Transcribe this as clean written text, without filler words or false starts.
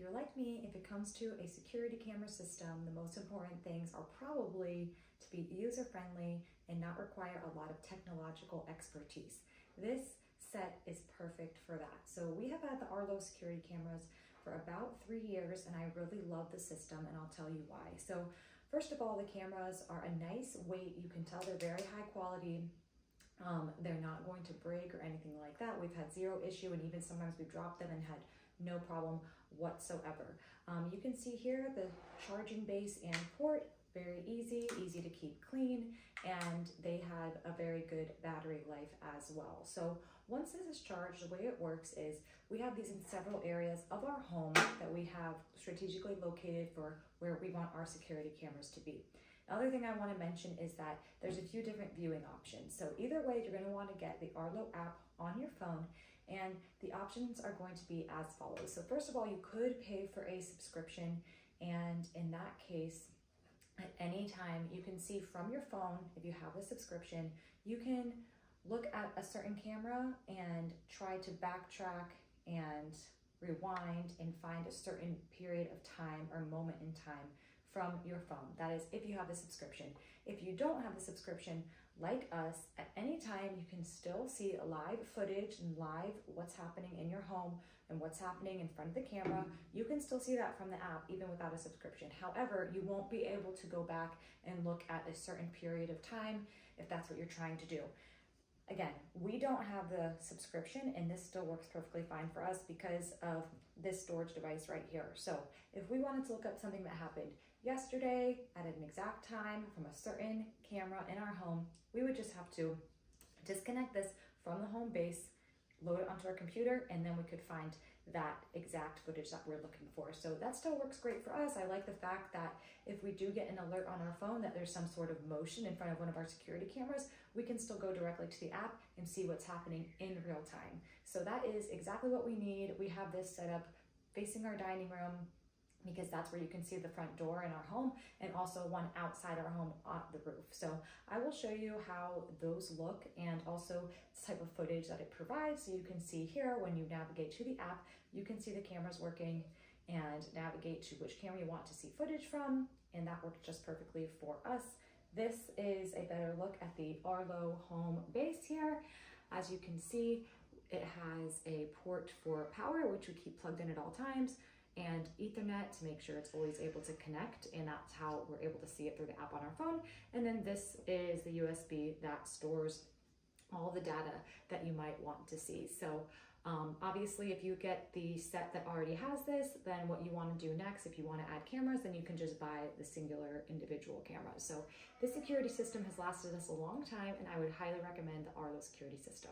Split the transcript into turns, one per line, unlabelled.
you're like me, if it comes to a security camera system, the most important things are probably to be user-friendly and not require a lot of technological expertise. This set is perfect for that. So we have had the Arlo security cameras for about 3 years, and I really love the system, and I'll tell you why. So first of all, the cameras are a nice weight. You can tell they're very high quality. They're not going to break or anything like that. We've had zero issue, and even sometimes we've dropped them and had no problem whatsoever. You can see here the charging base and port, very easy to keep clean, and they have a very good battery life as well. So once this is charged, the way it works is we have these in several areas of our home that we have strategically located for where we want our security cameras to be. The other thing I want to mention is that there's a few different viewing options. So either way, you're going to want to get the Arlo app on your phone, and the options are going to be as follows. So first of all, you could pay for a subscription, and in that case, at any time you can see from your phone, if you have a subscription, you can look at a certain camera and try to backtrack and rewind and find a certain period of time or moment in time from your phone. That is if you have the subscription. If you don't have the subscription, like us, at any time you can still see live footage and live what's happening in your home and what's happening in front of the camera. You can still see that from the app even without a subscription. However, you won't be able to go back and look at a certain period of time if that's what you're trying to do. Again, we don't have the subscription, and this still works perfectly fine for us because of this storage device right here. So if we wanted to look up something that happened yesterday at an exact time from a certain camera in our home, we would just have to disconnect this from the home base, load it onto our computer, and then we could find that exact footage that we're looking for. So that still works great for us. I like the fact that if we do get an alert on our phone that there's some sort of motion in front of one of our security cameras, we can still go directly to the app and see what's happening in real time. So that is exactly what we need. We have this set up facing our dining room because that's where you can see the front door in our home, and also one outside our home on the roof. So I will show you how those look and also the type of footage that it provides. So you can see here when you navigate to the app, you can see the cameras working and navigate to which camera you want to see footage from, and that works just perfectly for us. This is a better look at the Arlo home base here. As you can see, it has a port for power, which we keep plugged in at all times, and Ethernet to make sure it's always able to connect, and that's how we're able to see it through the app on our phone. And then this is the USB that stores all the data that you might want to see. So obviously if you get the set that already has this, then what you want to do next, if you want to add cameras, then you can just buy the singular individual cameras. So this security system has lasted us a long time, and I would highly recommend the Arlo security system.